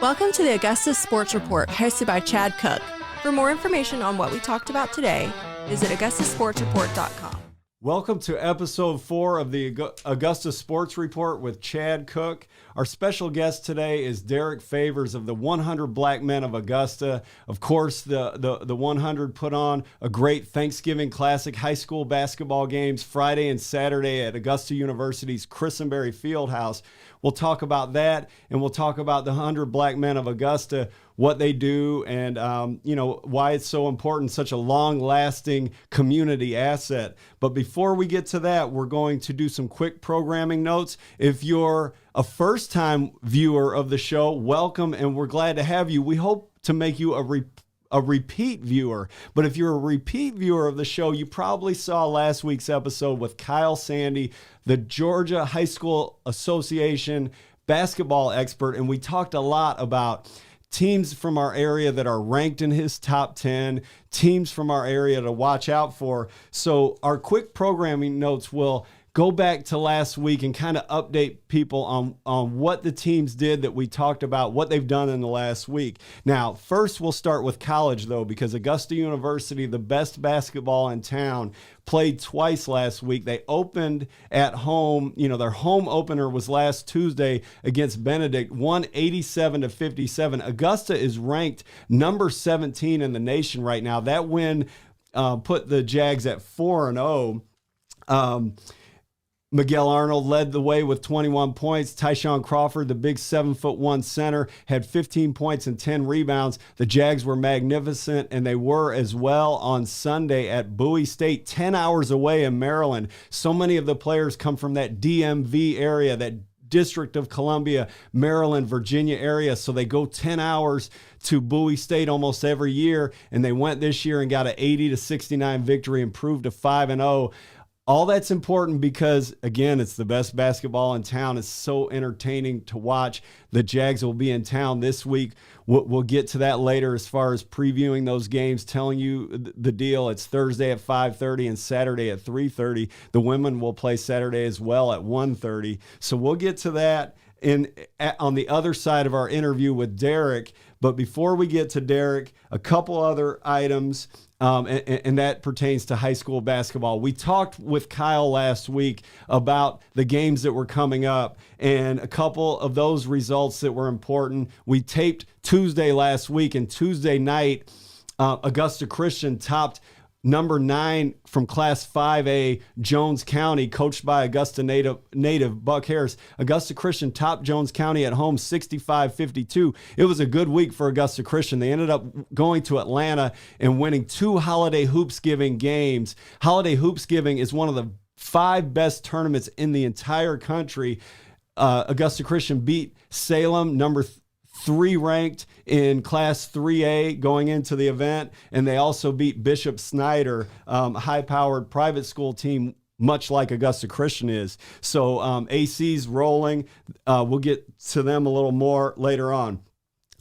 Welcome to the Augusta Sports Report, hosted by Chad Cook. For more information on what we talked about today, visit augustasportsreport.com. Welcome to episode 4 of the Augusta Sports Report with Chad Cook. Our special guest today is Derek Favors of the 100 Black Men of Augusta. Of course, the 100 put on a great Thanksgiving Classic high school basketball games Friday and Saturday at Augusta University's Christenberry Fieldhouse. We'll talk about that, and we'll talk about the 100 Black Men of Augusta, what they do, and why it's so important, such a long-lasting community asset. But before we get to that, we're going to do some quick programming notes. If you're a first-time viewer of the show, welcome, and we're glad to have you. We hope to make you a repeat viewer. But if you're a repeat viewer of the show, you probably saw last week's episode with Kyle Sandy, the Georgia High School Association basketball expert, and we talked a lot about teams from our area that are ranked in his top 10, teams from our area to watch out for. So our quick programming notes will go back to last week and kind of update people on what the teams did that we talked about, what they've done in the last week. Now, first we'll start with college, though, because Augusta University, the best basketball in town, played twice last week. They opened at home. Their home opener was last Tuesday against Benedict, won 87-57. Augusta is ranked number 17 in the nation right now. That win put the Jags at 4-0. Miguel Arnold led the way with 21 points. Tyshon Crawford, the big 7'1" center, had 15 points and 10 rebounds. The Jags were magnificent, and they were as well on Sunday at Bowie State, 10 hours away in Maryland. So many of the players come from that DMV area, that District of Columbia, Maryland, Virginia area. So they go 10 hours to Bowie State almost every year, and they went this year and got an 80-69 victory, improved to 5-0. All that's important because, again, it's the best basketball in town. It's so entertaining to watch. The Jags will be in town this week. We'll get to that later as far as previewing those games, telling you the deal. It's Thursday at 5:30 and Saturday at 3:30. The women will play Saturday as well at 1:30. So we'll get to that on the other side of our interview with Derek. But before we get to Derek, a couple other items. And that pertains to high school basketball. We talked with Kyle last week about the games that were coming up and a couple of those results that were important. We taped Tuesday last week, and Tuesday night, Augusta Christian topped number 9 from Class 5A, Jones County, coached by Augusta native Buck Harris. Augusta Christian topped Jones County at home 65-52. It was a good week for Augusta Christian. They ended up going to Atlanta and winning 2 Holiday Hoopsgiving games. Holiday Hoopsgiving is one of the 5 best tournaments in the entire country. Augusta Christian beat Salem, number 3 ranked in Class 3A going into the event, and they also beat Bishop Snyder, high-powered private school team, much like Augusta Christian is. So AC's rolling. We'll get to them a little more later on.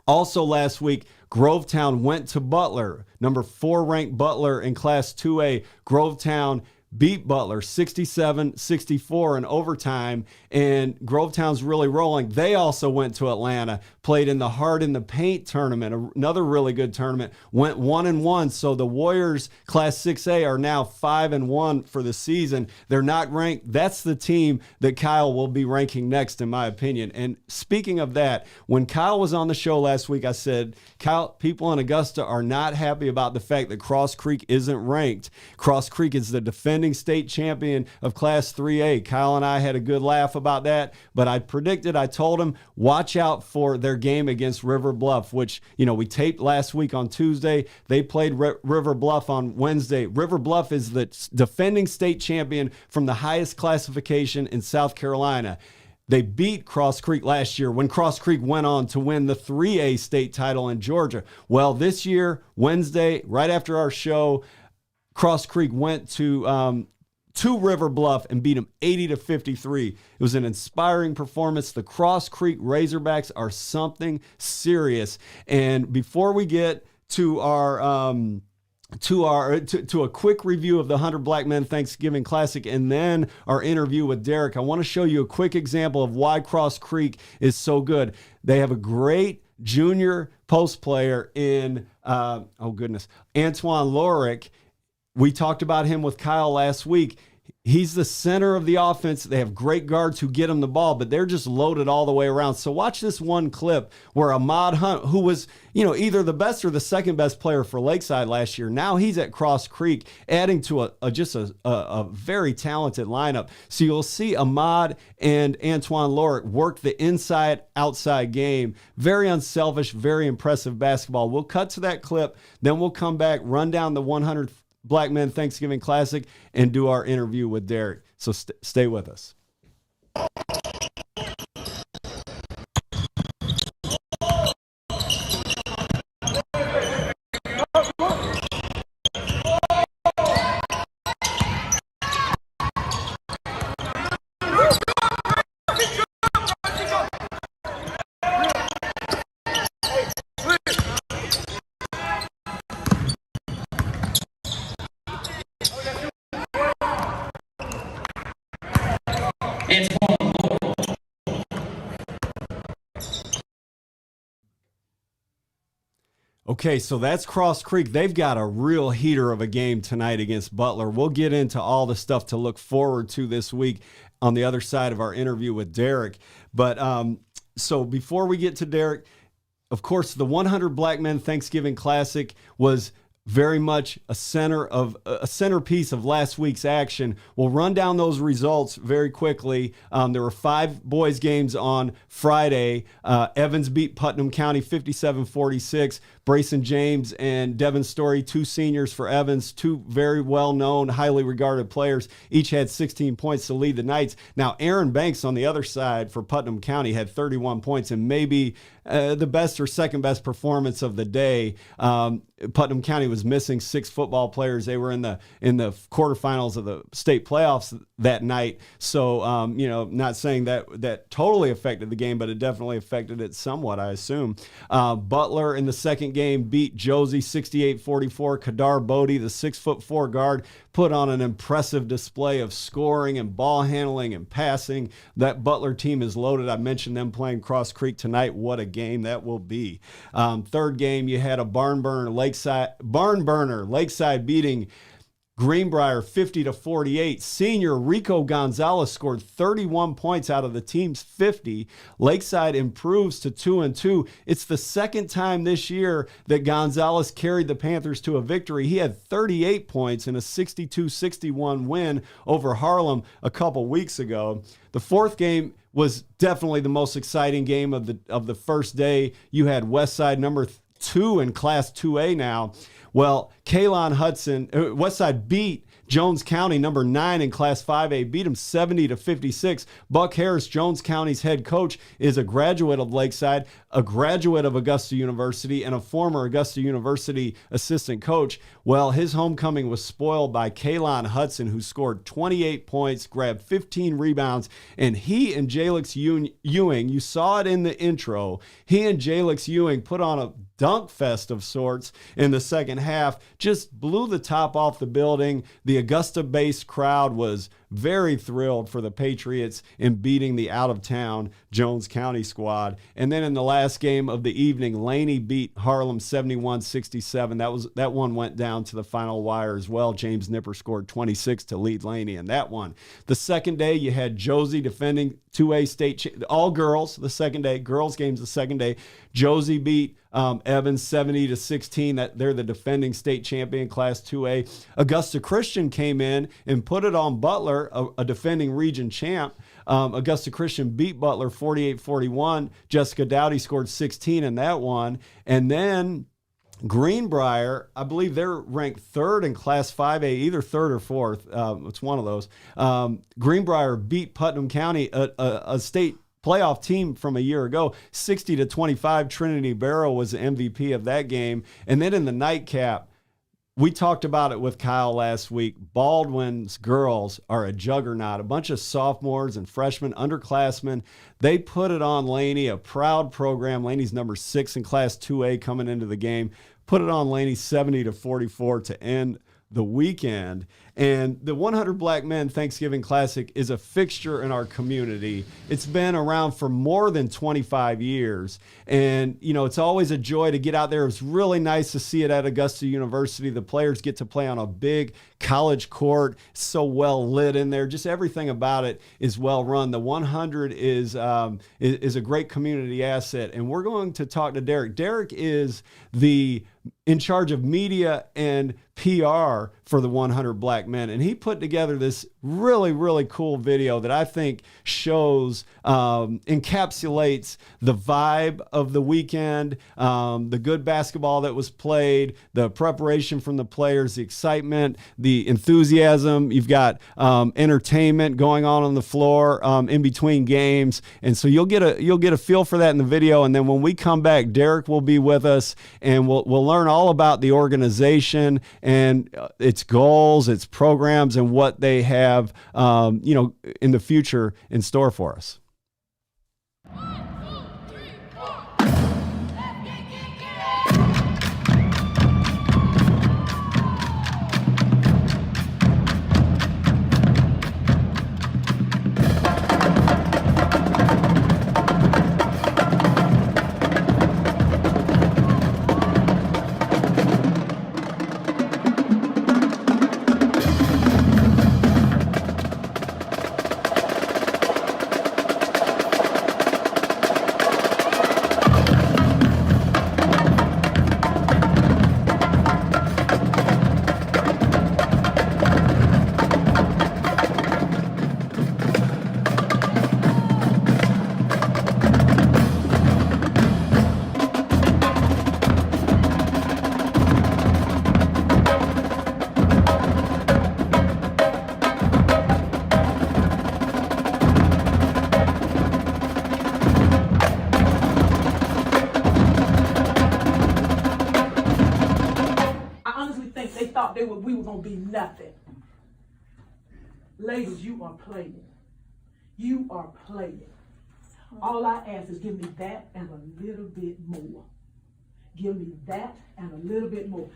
Also last week, Grovetown went to Butler, number 4 ranked Butler in Class 2A. Grovetown beat Butler 67-64 in overtime, and Grovetown's really rolling. They also went to Atlanta, played in the Hard in the Paint tournament, another really good tournament, went 1-1. So the Warriors Class 6A are now 5-1 for the season. They're not ranked. That's the team that Kyle will be ranking next, in my opinion. And speaking of that, when Kyle was on the show last week, I said, Kyle, people in Augusta are not happy about the fact that Cross Creek isn't ranked. Cross Creek is the defending state champion of Class 3A. Kyle and I had a good laugh about that, but I told him, watch out for their game against River Bluff, which, we taped last week on Tuesday. They played River Bluff on Wednesday. River Bluff is the defending state champion from the highest classification in South Carolina. They beat Cross Creek last year when Cross Creek went on to win the 3A state title in Georgia. Well, this year, Wednesday, right after our show, Cross Creek went to River Bluff and beat them 80-53. It was an inspiring performance. The Cross Creek Razorbacks are something serious. And before we get to our to a quick review of the 100 Black Men Thanksgiving Classic and then our interview with Derek, I want to show you a quick example of why Cross Creek is so good. They have a great junior post player in, Antoine Lorick. We talked about him with Kyle last week. He's the center of the offense. They have great guards who get him the ball, but they're just loaded all the way around. So watch this one clip where Ahmad Hunt, who was, either the best or the second best player for Lakeside last year, now he's at Cross Creek, adding to a very talented lineup. So you'll see Ahmad and Antoine Lorick work the inside-outside game. Very unselfish, very impressive basketball. We'll cut to that clip, then we'll come back, run down the 100th Black Men Thanksgiving Classic, and do our interview with Derek. So stay with us. Okay, so that's Cross Creek. They've got a real heater of a game tonight against Butler. We'll get into all the stuff to look forward to this week on the other side of our interview with Derek. But so before we get to Derek, of course, the 100 Black Men Thanksgiving Classic was very much a centerpiece of last week's action. We'll run down those results very quickly. There were 5 boys games on Friday. Evans beat Putnam County 57-46. Brayson James and Devin Story, 2 seniors for Evans, 2 very well-known, highly regarded players, each had 16 points to lead the Knights. Now, Aaron Banks on the other side for Putnam County had 31 points and maybe the best or second best performance of the day. Putnam County was missing 6 football players. They were in the quarterfinals of the state playoffs that night. So, not saying that totally affected the game, but it definitely affected it somewhat, I assume. Butler in the second game beat Josie 68-44. Kadar Bodie, the 6'4" guard, put on an impressive display of scoring and ball handling and passing. That Butler team is loaded. I mentioned them playing Cross Creek tonight. What a game that will be. Third game, you had a barn burner, Lakeside beating Greenbrier 50-48. Senior Rico Gonzalez scored 31 points out of the team's 50. Lakeside improves to 2-2. It's the second time this year that Gonzalez carried the Panthers to a victory. He had 38 points in a 62-61 win over Harlem a couple weeks ago. The fourth game was definitely the most exciting game of the first day. You had Westside number 2 in Class 2A now. Well, Kalon Hudson, Westside beat Jones County, number 9 in Class 5A, beat him 70-56. Buck Harris, Jones County's head coach, is a graduate of Lakeside, a graduate of Augusta University, and a former Augusta University assistant coach. Well, his homecoming was spoiled by Kalon Hudson, who scored 28 points, grabbed 15 rebounds, and he and Jalix Ewing, you saw it in the intro, he and Jalix Ewing put on a dunk fest of sorts in the second half, just blew the top off the building. The Augusta-based crowd was very thrilled for the Patriots in beating the out-of-town Jones County squad. And then in the last game of the evening, Laney beat Harlem 71-67. That one went down to the final wire as well. James Nipper scored 26 to lead Laney in that one. The second day, you had Josie defending 2A state, all girls the second day. Girls games the second day. Josie beat Evans 70-16. They're the defending state champion, Class 2A. Augusta Christian came in and put it on Butler, a defending region champ. Augusta Christian beat Butler 48-41. Jessica Dowdy scored 16 in that one. And then Greenbrier, I believe they're ranked 3rd in Class 5A, either 3rd or 4th. It's one of those. Greenbrier beat Putnam County, a state playoff team from a year ago, 60-25. Trinity Barrow was the MVP of that game. And then in the nightcap, we talked about it with Kyle last week. Baldwin's girls are a juggernaut. A bunch of sophomores and freshmen, underclassmen. They put it on Laney, a proud program. Laney's number 6 in Class 2A coming into the game. Put it on Laney 70-44 to end the weekend. And the 100 Black Men Thanksgiving Classic is a fixture in our community. It's been around for more than 25 years. And, you know, it's always a joy to get out there. It's really nice to see it at Augusta University. The players get to play on a big college court, so well lit in there. Just everything about it is well run. The 100 is a great community asset. And we're going to talk to Derek. Derek is in charge of media and PR for the 100 Black Men. And he put together this really, really cool video that I think shows, encapsulates the vibe of the weekend, the good basketball that was played, the preparation from the players, the excitement, the enthusiasm. You've got entertainment going on the floor in between games. And so you'll get a feel for that in the video. And then when we come back, Derek will be with us, and we'll learn all about the organization and its goals, its programs, and what they have, in the future in store for us. We were going to be nothing. Ladies, you are playing. You are playing. All I ask is give me that and a little bit more. Give me that and a little bit more.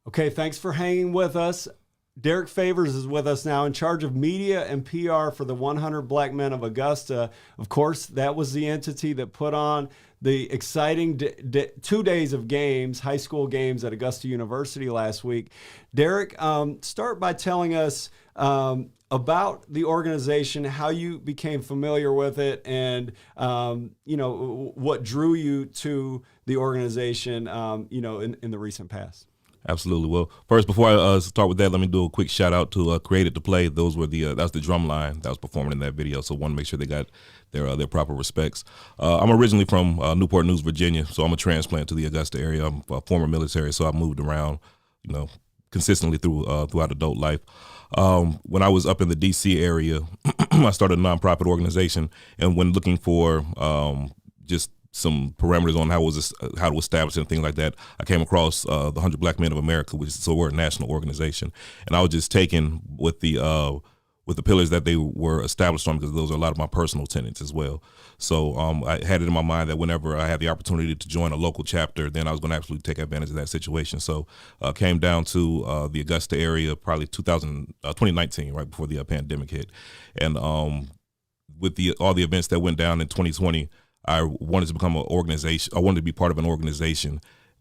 Okay, thanks for hanging with us. Derek Favors is with us now, in charge of media and PR for the 100 Black Men of Augusta. Of course, that was the entity that put on the exciting 2 days of games, high school games at Augusta University last week. Derek, start by telling us about the organization, how you became familiar with it, and what drew you to the organization, in the recent past. Absolutely. Well, first, before I start with that, let me do a quick shout out to Created to Play. Those were that was the drum line that was performing in that video. So I want to make sure they got their proper respects. I'm originally from Newport News, Virginia, so I'm a transplant to the Augusta area. I'm a former military, so I moved around, consistently throughout adult life. When I was up in the D.C. area, I started a nonprofit organization, and when looking for just some parameters on how to establish and things like that, I came across the 100 Black Men of America, so we're a national organization, and I was just taken with the pillars that they were established on, because those are a lot of my personal tenets as well. So I had it in my mind that whenever I had the opportunity to join a local chapter, then I was going to absolutely take advantage of that situation. So came down to the Augusta area probably 2019, right before the pandemic hit, and with all the events that went down in 2020. I wanted to become an organization. I wanted to be part of an organization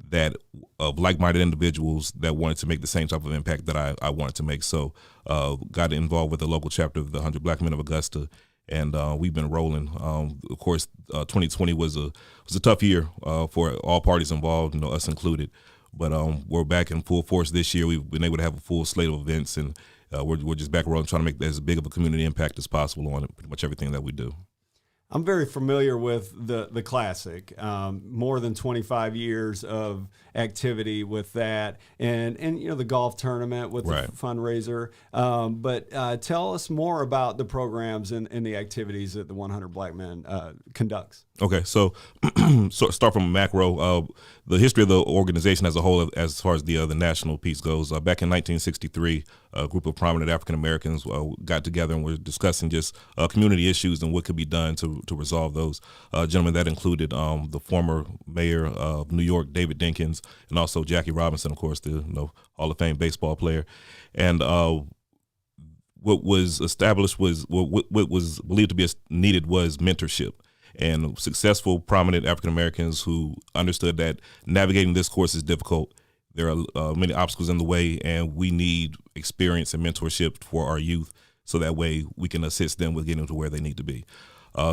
that of like-minded individuals that wanted to make the same type of impact that I wanted to make. So got involved with the local chapter of the 100 Black Men of Augusta, and we've been rolling. Of course, 2020 was a tough year for all parties involved, us included. But we're back in full force this year. We've been able to have a full slate of events, and we're just back rolling, trying to make as big of a community impact as possible on pretty much everything that we do. I'm very familiar with the Classic, more than 25 years of activity with that, and the golf tournament with Right. the fundraiser. But tell us more about the programs and the activities that the 100 Black Men conducts. Okay, so start from macro. The history of the organization as a whole, as far as the national piece goes, back in 1963, a group of prominent African Americans got together and were discussing just community issues and what could be done to resolve those. Gentlemen, that included the former mayor of New York, David Dinkins, and also Jackie Robinson, of course, the Hall of Fame baseball player. And what was established was what was believed to be needed was mentorship. And successful, prominent African Americans who understood that navigating this course is difficult. There are many obstacles in the way, and we need experience and mentorship for our youth, so that way we can assist them with getting to where they need to be.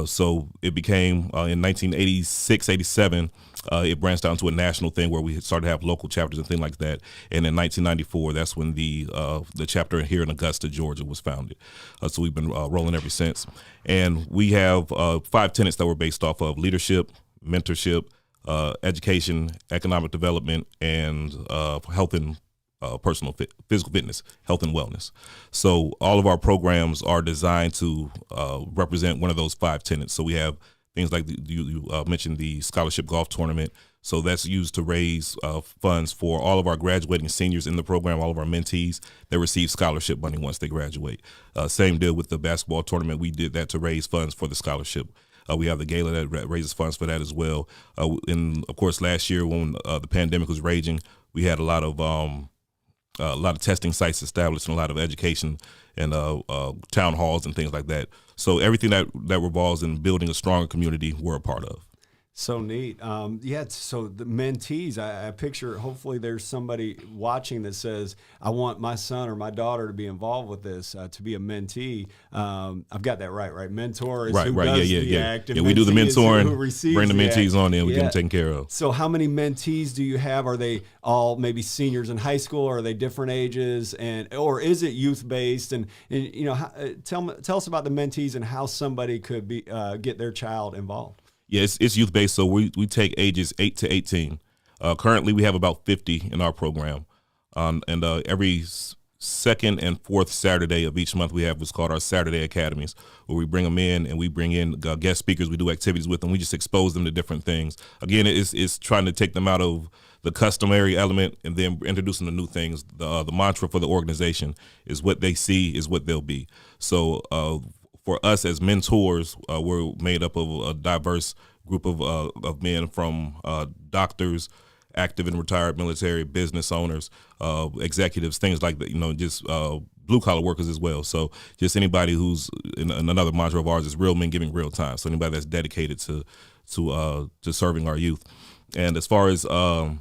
So it became, in 1986, 87, it branched out into a national thing where we started to have local chapters and things like that. And in 1994, that's when the chapter here in Augusta, Georgia was founded. So we've been rolling ever since. And we have 5 tenets that were based off of leadership, mentorship, education, economic development, and health and physical fitness, health and wellness. So all of our programs are designed to represent one of those 5 tenets. So we have things like you mentioned the scholarship golf tournament. So that's used to raise funds for all of our graduating seniors in the program, all of our mentees that receive scholarship money once they graduate. Same deal with the basketball tournament. We did that to raise funds for the scholarship. We have the gala that raises funds for that as well. And of course, last year when the pandemic was raging, we had a lot of testing sites established and a lot of education and town halls and things like that. So everything that revolves in building a stronger community, we're a part of. So neat. So the mentees, I picture, hopefully there's somebody watching that says, I want my son or my daughter to be involved with this, to be a mentee. I've got that right? Mentor is who does the act. Yeah, we do the mentoring, bring the mentees act. on in, we get them taken care of. So how many mentees do you have? Are they all maybe seniors in high school? Or are they different ages? Or is it youth-based? And tell us about the mentees and how somebody could get their child involved. Yeah, it's youth-based, so we take ages 8 to 18. Currently, we have about 50 in our program. And every second and fourth Saturday of each month, we have what's called our Saturday Academies, where we bring them in and we bring in guest speakers. We do activities with them. We just expose them to different things. Again, it's trying to take them out of the customary element and then introduce them to new things. The mantra for the organization is what they see is what they'll be. So for us as mentors, we're made up of a diverse group of men, from doctors, active and retired military, business owners, executives, things like that, just blue collar workers as well. So just anybody who's in another mantra of ours is real men giving real time. So anybody that's dedicated to serving our youth. And as far as wanting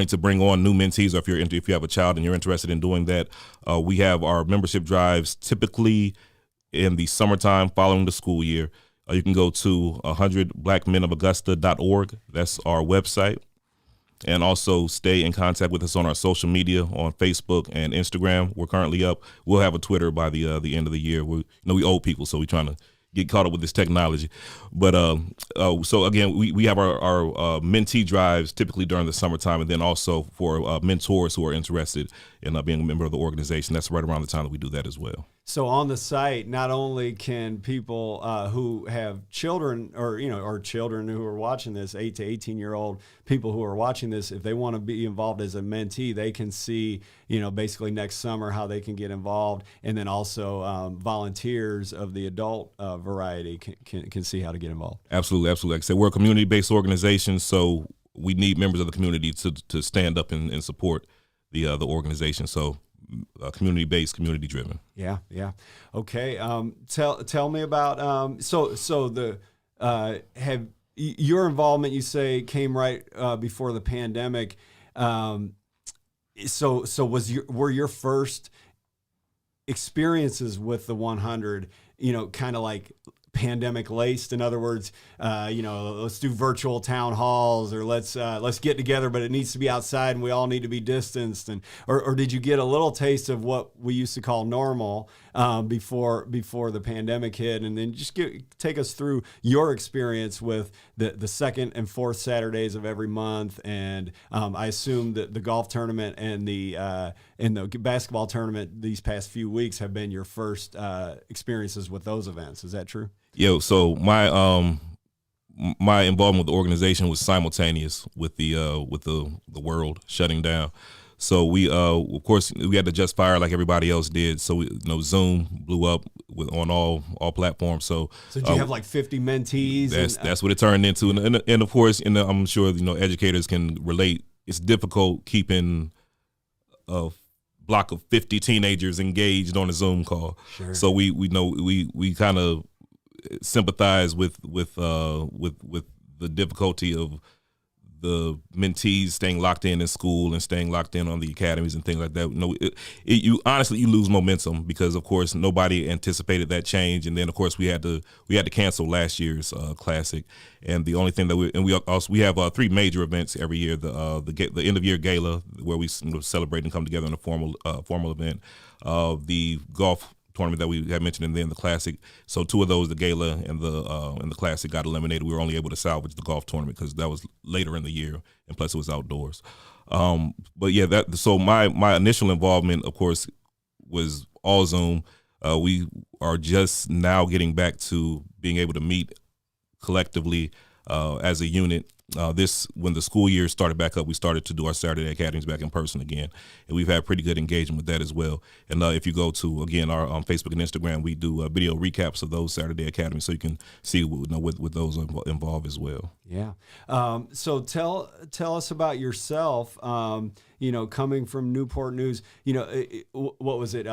to bring on new mentees, or if you have a child and you're interested in doing that, we have our membership drives typically in the summertime following the school year. You can go to 100blackmenofaugusta.org. That's our website. And also stay in contact with us on our social media on Facebook and Instagram. We're currently up. We'll have a Twitter by the end of the year. We old people, so we're trying to get caught up with this technology. But so again, we have our mentee drives typically during the summertime, and then also for mentors who are interested in being a member of the organization. That's right around the time that we do that as well. So on the site, not only can people who have children or children who are watching this, 8 to 18-year-old people who are watching this, if they want to be involved as a mentee, they can see, basically next summer how they can get involved. And then also volunteers of the adult variety can see how to get involved. Absolutely. Like I said, we're a community-based organization, so we need members of the community to stand up and support the organization. So community-based, community-driven. Yeah. Okay. Tell me about your involvement, you say, came right before the pandemic. So were your first experiences with the 100, kind of like pandemic laced? In other words, let's do virtual town halls, or let's get together, but it needs to be outside and we all need to be distanced, or did you get a little taste of what we used to call normal before the pandemic hit? And then just take us through your experience with the second and fourth Saturdays of every month, and I assume that the golf tournament and the basketball tournament these past few weeks have been your first experiences with those events. Is that true? So my involvement with the organization was simultaneous with the world shutting down. So we of course we had to just fire like everybody else did. So Zoom blew up on all platforms. So did you have like 50 mentees? That's what it turned into. And of course, I'm sure educators can relate. It's difficult keeping a block of 50 teenagers engaged on a Zoom call. Sure. So we kind of sympathize with the difficulty of the mentees staying locked in school and staying locked in on the academies and things like that. You honestly lose momentum, because of course nobody anticipated that change, and then of course we had to cancel last year's classic. And the only thing that we have 3 major events every year: the end of year gala, where we celebrate and come together in a formal event, the golf tournament that we had mentioned, and then the classic. So 2 of those, the gala and the classic, got eliminated. We were only able to salvage the golf tournament because that was later in the year, and plus it was outdoors. But yeah, so my initial involvement, of course, was all Zoom. We are just now getting back to being able to meet collectively as a unit. When the school year started back up, we started to do our Saturday Academies back in person again, and we've had pretty good engagement with that as well. And if you go to, again, our Facebook and Instagram, we do video recaps of those Saturday Academies, so you can see with those involved as well. Yeah. So tell us about yourself. Coming from Newport News, what was it?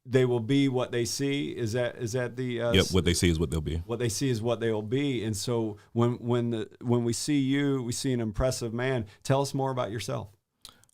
They will be what they see. Is that the? Yep. What they see is what they'll be. What they see is what they will be. And so when we see you, we see an impressive man. Tell us more about yourself.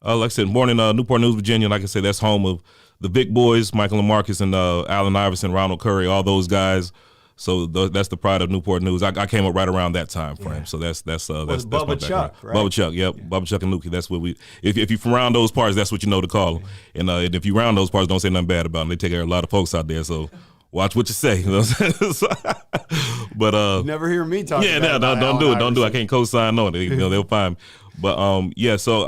Like I said, born in Newport News, Virginia. Like I said, that's home of the big boys: Michael LaMarcus and Allen Iverson, Ronald Curry, all those guys. So that's the pride of Newport News. I came up right around that time frame. Yeah. So that's Bubba Chuck, right? Bubba Chuck, yep. Yeah. Bubba Chuck and Lukey. That's what we. If you're from around those parts, that's what you know to call them. And if you're around those parts, don't say nothing bad about them. They take care of a lot of folks out there. So watch what you say. You know what I'm saying? But never hear me talk. Yeah, don't do it. Don't do it. I can't co-sign on it. They'll find me. But yeah. So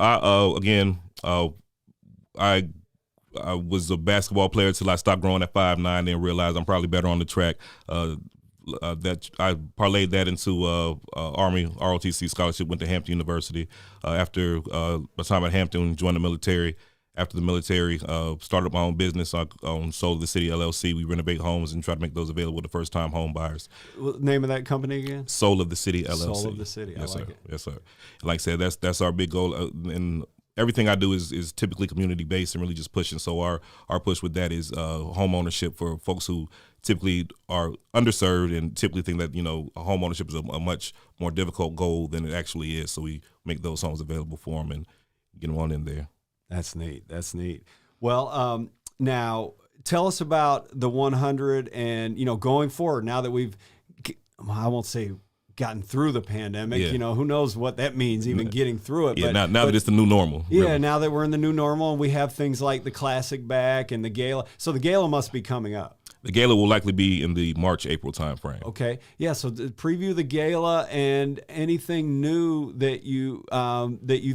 I was a basketball player till I stopped growing at 5'9", then realized I'm probably better on the track. That I parlayed that into Army ROTC scholarship. Went to Hampton University. After my time at Hampton, joined the military. After the military, started my own business. I own Soul of the City LLC. We renovate homes and try to make those available to first-time home buyers. What name of that company again? Soul of the City LLC. Soul of the City. Yes, I like sir. it. Yes, sir. Like I said, that's our big goal. And everything I do is typically community based and really just pushing. So our push with that is home ownership for folks who typically are underserved and typically think that home ownership is a much more difficult goal than it actually is. So we make those homes available for them and get them on in there. That's neat. That's neat. Well, now tell us about the 100 and going forward. Now that we've, I won't say gotten through the pandemic, who knows what that means, even getting through it. Yeah, now that it's the new normal. Yeah, really. Now that we're in the new normal and we have things like the Classic back and the Gala. So the Gala must be coming up. The Gala will likely be in the March-April timeframe. Okay. Yeah, so preview the Gala and anything new that you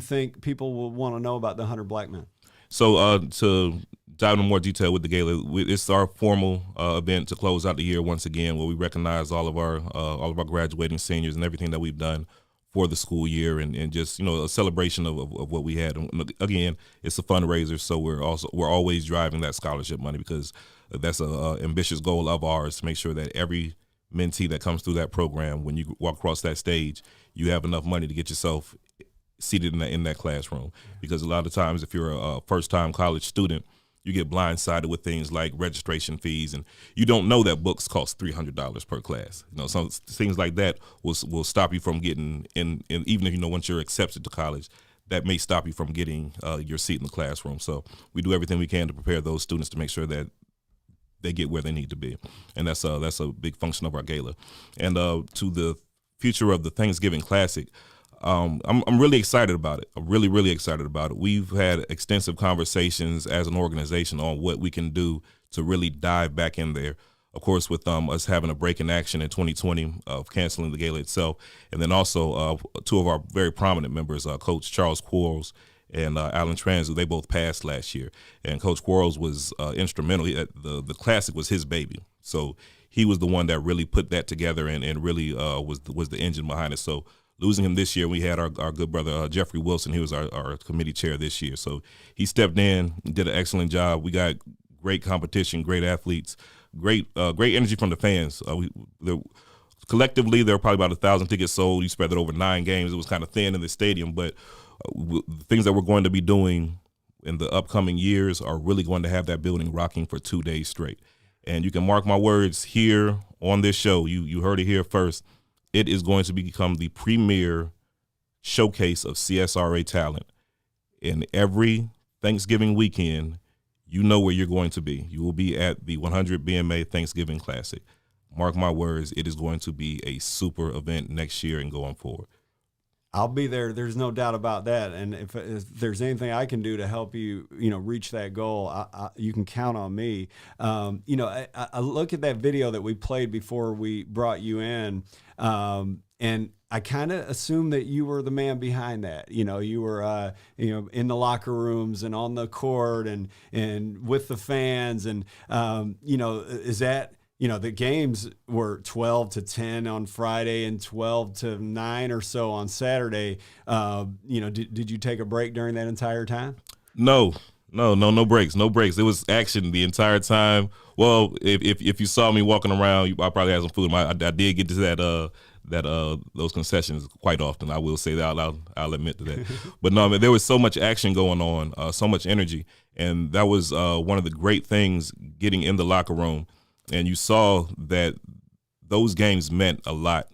think people will want to know about the 100 Black Men. So to dive into more detail with the Gala, it's our formal event to close out the year once again, where we recognize all of our graduating seniors and everything that we've done for the school year, and just a celebration of what we had. And again, it's a fundraiser, so we're always driving that scholarship money, because that's a ambitious goal of ours, to make sure that every mentee that comes through that program, when you walk across that stage, you have enough money to get yourself seated in that classroom. Because a lot of times, if you're a first-time college student, you get blindsided with things like registration fees, and you don't know that books cost $300 per class. Some things like that will stop you from getting in, even if once you're accepted to college, that may stop you from getting your seat in the classroom. So we do everything we can to prepare those students to make sure that they get where they need to be, and that's a big function of our gala. And to the future of the Thanksgiving Classic, I'm really excited about it. I'm really, really excited about it. We've had extensive conversations as an organization on what we can do to really dive back in there. Of course, with us having a break in action in 2020 of canceling the gala itself, and then also two of our very prominent members, Coach Charles Quarles and Alan Transu, they both passed last year. And Coach Quarles was instrumental. The Classic was his baby. So he was the one that really put that together and really was the engine behind it. So losing him this year, we had our good brother, Jeffrey Wilson. He was our committee chair this year. So he stepped in, did an excellent job. We got great competition, great athletes, great energy from the fans. Collectively, there were probably about 1,000 tickets sold. You spread it over 9 games. It was kind of thin in the stadium, but the things that we're going to be doing in the upcoming years are really going to have that building rocking for 2 days straight. And you can mark my words here on this show. You heard it here first. It is going to become the premier showcase of CSRA talent. And every Thanksgiving weekend, you know where you're going to be. You will be at the 100 BMA Thanksgiving Classic. Mark my words, it is going to be a super event next year and going forward. I'll be there. There's no doubt about that. And if there's anything I can do to help you, reach that goal, you can count on me. I look at that video that we played before we brought you in, and I kind of assumed that you were the man behind that. You were, in the locker rooms and on the court and with the fans. And, is that, the games were 12-10 on Friday and 12-9 or so on Saturday. Did you take a break during that entire time? No breaks. It was action the entire time. Well, if you saw me walking around, I probably had some food. I did get to those concessions quite often. I will say that. I'll admit to that. But no, there was so much action going on, so much energy, and that was one of the great things getting in the locker room. And you saw that those games meant a lot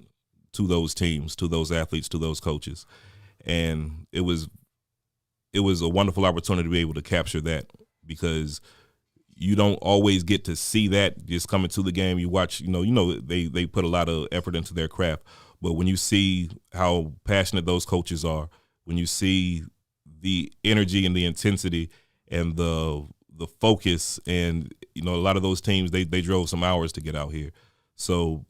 to those teams, to those athletes, to those coaches. And it was a wonderful opportunity to be able to capture that, because you don't always get to see that just coming to the game. You watch, they put a lot of effort into their craft. But when you see how passionate those coaches are, when you see the energy and the intensity and the focus, and a lot of those teams, they drove some hours to get out here. So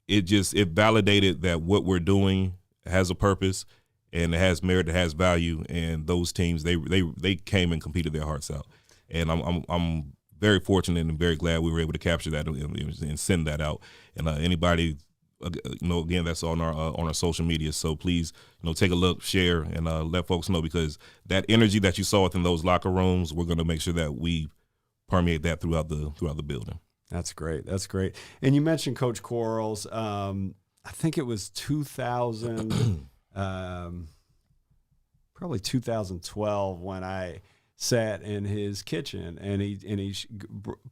it validated that what we're doing has a purpose and it has merit, it has value. And those teams, they came and competed their hearts out. And I'm very fortunate and very glad we were able to capture that and send that out. And anybody, again, that's on our social media. So please, take a look, share, and let folks know, because that energy that you saw within those locker rooms, we're going to make sure that we permeate that throughout the building. That's great. And you mentioned Coach Quarles. I think it was 2000, probably 2012, when I sat in his kitchen and he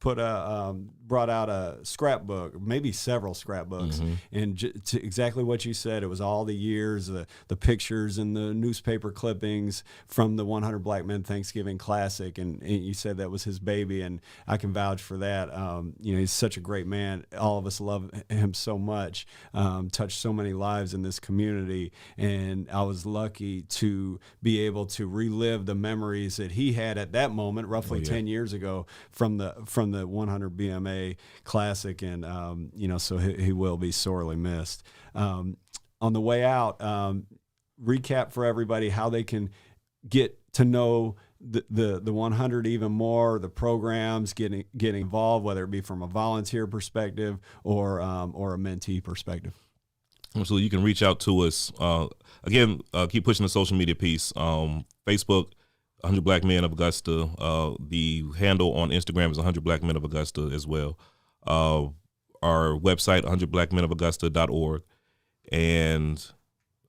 brought out a scrapbook, maybe several scrapbooks, and to exactly what you said, it was all the years, the pictures and the newspaper clippings from the 100 Black Men Thanksgiving Classic, and you said that was his baby, and I can vouch for that. He's such a great man. All of us love him so much. Touched so many lives in this community, and I was lucky to be able to relive the memories that he had at that moment, roughly 10 years ago, from the 100 BMA Classic, and so he will be sorely missed. On the way out, recap for everybody how they can get to know the 100 even more, the programs, getting involved, whether it be from a volunteer perspective or a mentee perspective. So you can reach out to us. Again, keep pushing the social media piece. Facebook, 100 Black Men of Augusta. The handle on Instagram is 100 Black Men of Augusta as well. Our website, 100blackmenofaugusta.org. And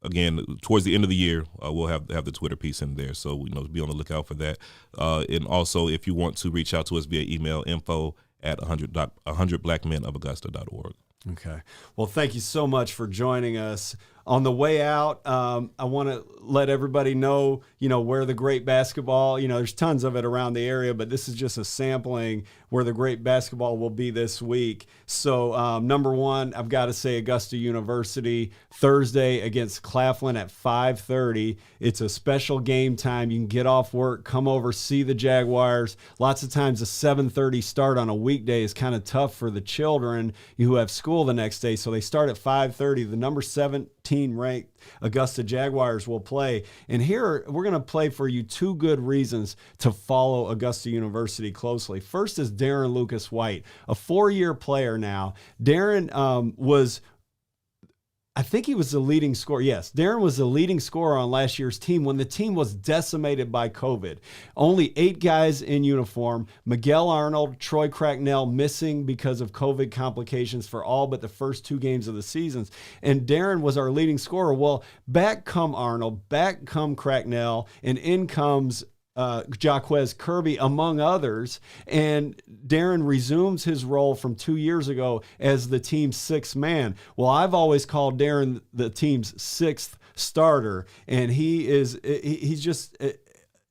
again, towards the end of the year, we'll have the Twitter piece in there. So, be on the lookout for that. And also, if you want to reach out to us via email, info@100blackmenofaugusta.org. Okay. Well, thank you so much for joining us. On the way out, I want to let everybody know, where the great basketball, there's tons of it around the area, but this is just a sampling where the great basketball will be this week. So, number one, I've got to say Augusta University, Thursday against Claflin at 5:30. It's a special game time. You can get off work, come over, see the Jaguars. Lots of times a 7:30 start on a weekday is kind of tough for the children who have school the next day, so they start at 5:30. The number 17 ranked Augusta Jaguars will play. And here we're going to play for you two good reasons to follow Augusta University closely. First is Darren Lucas White, a 4-year player now. Darren I think he was the leading scorer. Yes, Darren was the leading scorer on last year's team when the team was decimated by COVID. Only 8 guys in uniform. Miguel Arnold, Troy Cracknell missing because of COVID complications for all but the first 2 games of the seasons. And Darren was our leading scorer. Well, back come Arnold, back come Cracknell, and in comes Jaquez Kirby, among others, and Darren resumes his role from 2 years ago as the team's 6th man. Well, I've always called Darren the team's 6th starter, and he's just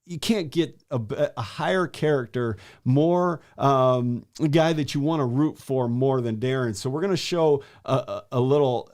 you can't get a higher character, more a guy that you want to root for more than Darren. So we're going to show a little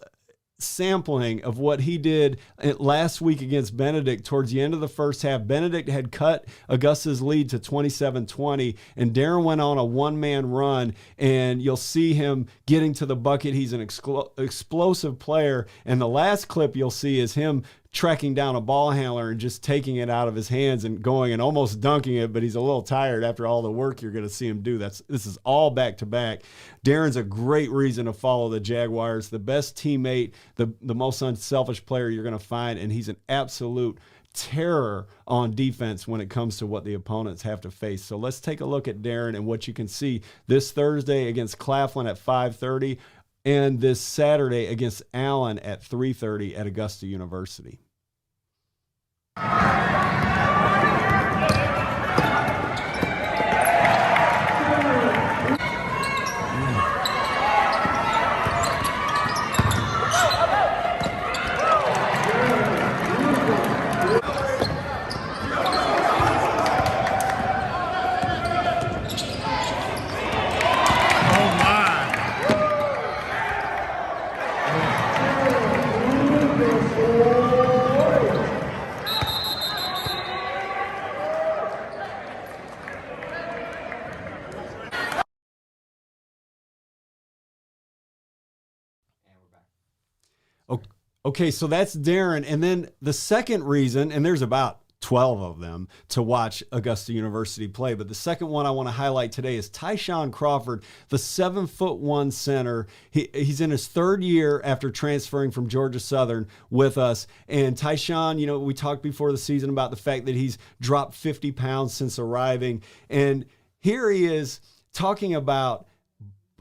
sampling of what he did last week against Benedict towards the end of the first half. Benedict had cut Augusta's lead to 27-20, and Darren went on a one-man run, and you'll see him getting to the bucket. He's an explosive player, and the last clip you'll see is him tracking down a ball handler and just taking it out of his hands and going and almost dunking it, but he's a little tired after all the work you're going to see him do. This is all back-to-back. Darren's a great reason to follow the Jaguars, the best teammate, the most unselfish player you're going to find, and he's an absolute terror on defense when it comes to what the opponents have to face. So let's take a look at Darren and what you can see this Thursday against Claflin at 5:30. And this Saturday against Allen at 3:30 at Augusta University. Okay, so that's Darren. And then the second reason, and there's about 12 of them to watch Augusta University play, but the second one I want to highlight today is Tyshon Crawford, the 7'1" center. He's in his 3rd year after transferring from Georgia Southern with us. And Tyshon, we talked before the season about the fact that he's dropped 50 pounds since arriving. And here he is talking about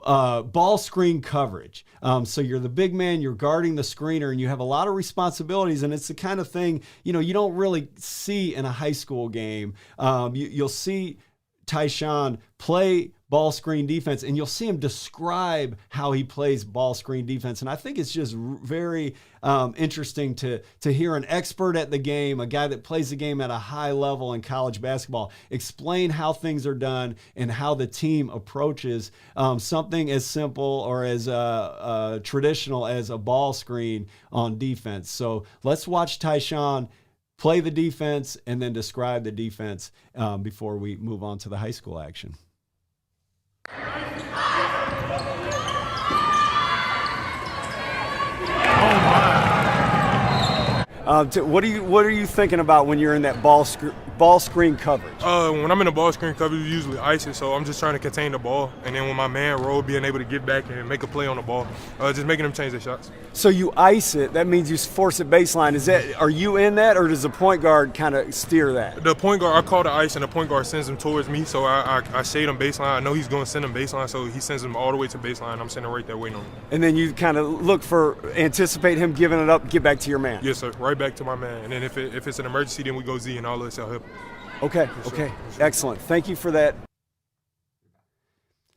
ball screen coverage. So you're the big man, you're guarding the screener, and you have a lot of responsibilities, and it's the kind of thing, you don't really see in a high school game. You'll see Tyshon play ball screen defense, and you'll see him describe how he plays ball screen defense. And I think it's just very interesting to hear an expert at the game, a guy that plays the game at a high level in college basketball, explain how things are done and how the team approaches something as simple or as traditional as a ball screen on defense. So let's watch Tyshon play the defense and then describe the defense before we move on to the high school action. What are you thinking about when you're in that ball screen coverage? When I'm in the ball screen coverage, we usually ice it, so I'm just trying to contain the ball. And then when my man roll, being able to get back and make a play on the ball, just making them change their shots. So you ice it. That means you force it baseline. Are you in that, or does the point guard kind of steer that? The point guard, I call the ice, and the point guard sends them towards me. So I shade him baseline. I know he's going to send them baseline, so he sends them all the way to baseline. I'm sitting right there waiting on him. And then you kind of anticipate him giving it up, get back to your man. Yes, sir. Right back to my man. And then if it's an emergency, then we go Z, and all this will help. Okay. Excellent. Thank you for that.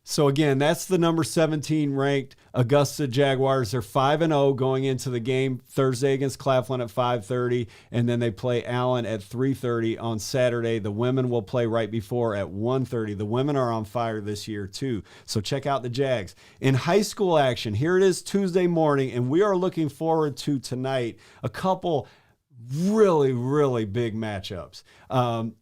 So again, that's the number 17 ranked Augusta Jaguars. They're 5-0 going into the game Thursday against Claflin at 5:30, and then they play Allen at 3:30 on Saturday. The women will play right before at 1:30. The women are on fire this year too, so check out the Jags. In high school action, here it is Tuesday morning, and we are looking forward to tonight a couple really, really big matchups.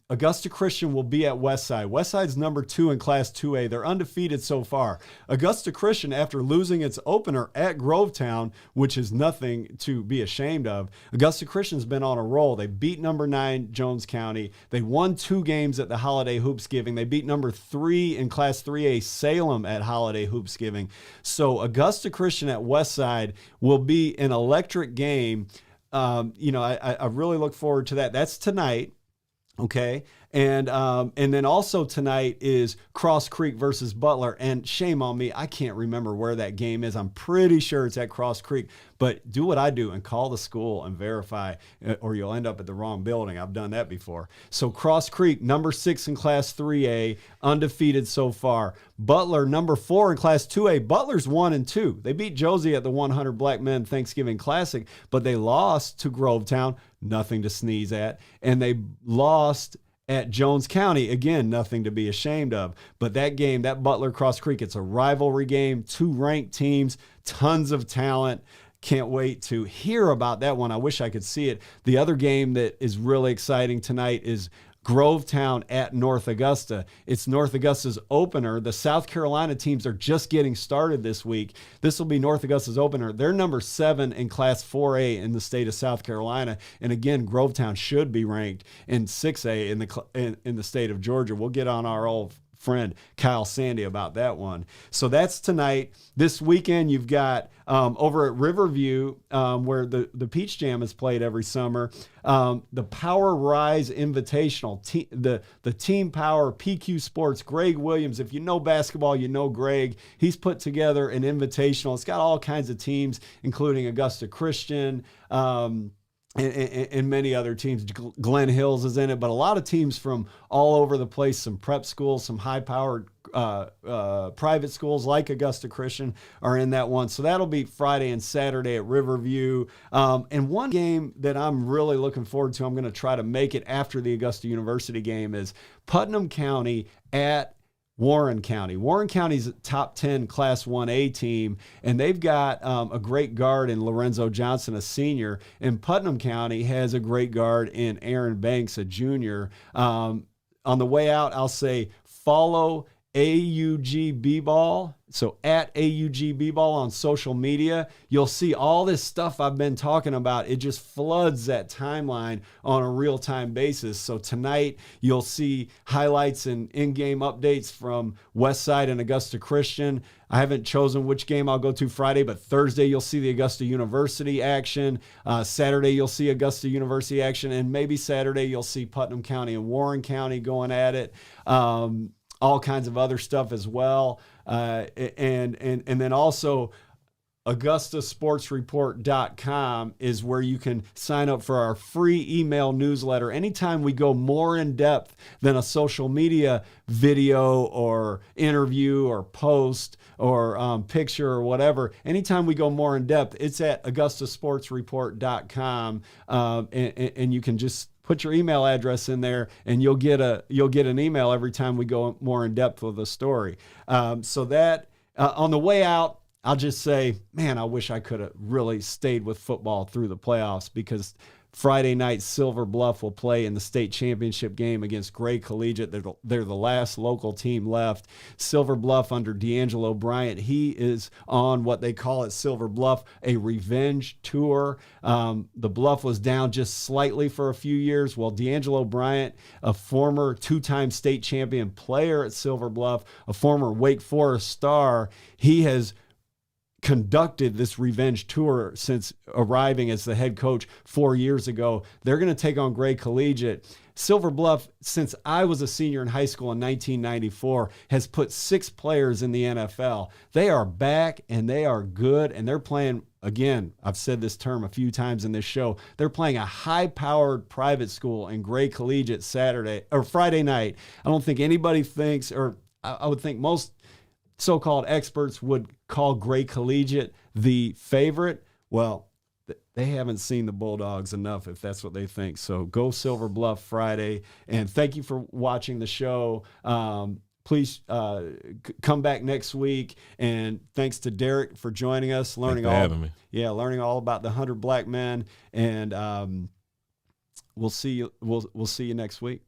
Augusta Christian will be at Westside. Westside's number 2 in Class 2A. They're undefeated so far. Augusta Christian, after losing its opener at Grovetown, which is nothing to be ashamed of, Augusta Christian's been on a roll. They beat number 9 Jones County. They won 2 games at the Holiday Hoopsgiving. They beat number 3 in Class 3A Salem at Holiday Hoopsgiving. So Augusta Christian at Westside will be an electric game. I really look forward to that. That's tonight. Okay. And then also tonight is Cross Creek versus Butler. And shame on me, I can't remember where that game is. I'm pretty sure it's at Cross Creek. But do what I do and call the school and verify, or you'll end up at the wrong building. I've done that before. So Cross Creek, number 6 in Class 3A, undefeated so far. Butler, number 4 in Class 2A. Butler's 1-2. They beat Josie at the 100 Black Men Thanksgiving Classic, but they lost to Grovetown, nothing to sneeze at, and they lost at Jones County. Again, nothing to be ashamed of. But that game, that Butler Cross Creek, it's a rivalry game, 2 ranked teams, tons of talent. Can't wait to hear about that one. I wish I could see it. The other game that is really exciting tonight is Grovetown at North Augusta. It's North Augusta's opener. The South Carolina teams are just getting started this week. This will be North Augusta's opener. They're number 7 in Class 4A in the state of South Carolina. And again, Grovetown should be ranked in 6A in the state of Georgia. We'll get on our old friend Kyle Sandy about that one. So that's tonight. This weekend you've got over at Riverview, where the Peach Jam is played every summer, the Power Rise Invitational, the Team Power PQ Sports. Greg Williams, if you know basketball, you know Greg. He's put together an invitational. It's got all kinds of teams, including Augusta Christian, and many other teams. Glen Hills is in it, but a lot of teams from all over the place, some prep schools, some high-powered private schools like Augusta Christian are in that one. So that'll be Friday and Saturday at Riverview. And one game that I'm really looking forward to, I'm going to try to make it after the Augusta University game, is Putnam County at Warren County. Warren County's a top 10 Class 1A team, and they've got a great guard in Lorenzo Johnson, a senior, and Putnam County has a great guard in Aaron Banks, a junior. On the way out, I'll say follow AUG B-Ball. So at AUG B-Ball on social media, you'll see all this stuff I've been talking about. It just floods that timeline on a real-time basis. So tonight, you'll see highlights and in-game updates from Westside and Augusta Christian. I haven't chosen which game I'll go to Friday, but Thursday, you'll see the Augusta University action. Saturday, you'll see Augusta University action. And maybe Saturday, you'll see Putnam County and Warren County going at it. All kinds of other stuff as well. And then also AugustaSportsReport.com is where you can sign up for our free email newsletter. Anytime we go more in depth than a social media video or interview or post or picture or whatever, anytime we go more in depth, it's at AugustaSportsReport.com, and you can just put your email address in there, and you'll get an email every time we go more in depth with a story. So that on the way out, I'll just say, man, I wish I could have really stayed with football through the playoffs, because Friday night, Silver Bluff will play in the state championship game against Gray Collegiate. They're the last local team left. Silver Bluff under D'Angelo Bryant. He is on what they call at Silver Bluff a revenge tour. The Bluff was down just slightly for a few years. Well, D'Angelo Bryant, a former two-time state champion player at Silver Bluff, a former Wake Forest star, he has conducted this revenge tour since arriving as the head coach 4 years ago. They're going to take on Gray Collegiate. Silver Bluff, since I was a senior in high school in 1994, has put 6 players in the NFL. They are back and they are good, and they're playing, again, I've said this term a few times in this show, they're playing a high-powered private school in Gray Collegiate Friday night. I don't think anybody thinks, or I would think most so-called experts would call Gray Collegiate the favorite. Well, they haven't seen the Bulldogs enough if that's what they think. So go Silver Bluff Friday. And thank you for watching the show. Please come back next week. And thanks to Derek for joining us, learning having me. Yeah, learning all about the 100 Black Men. And we'll see you next week.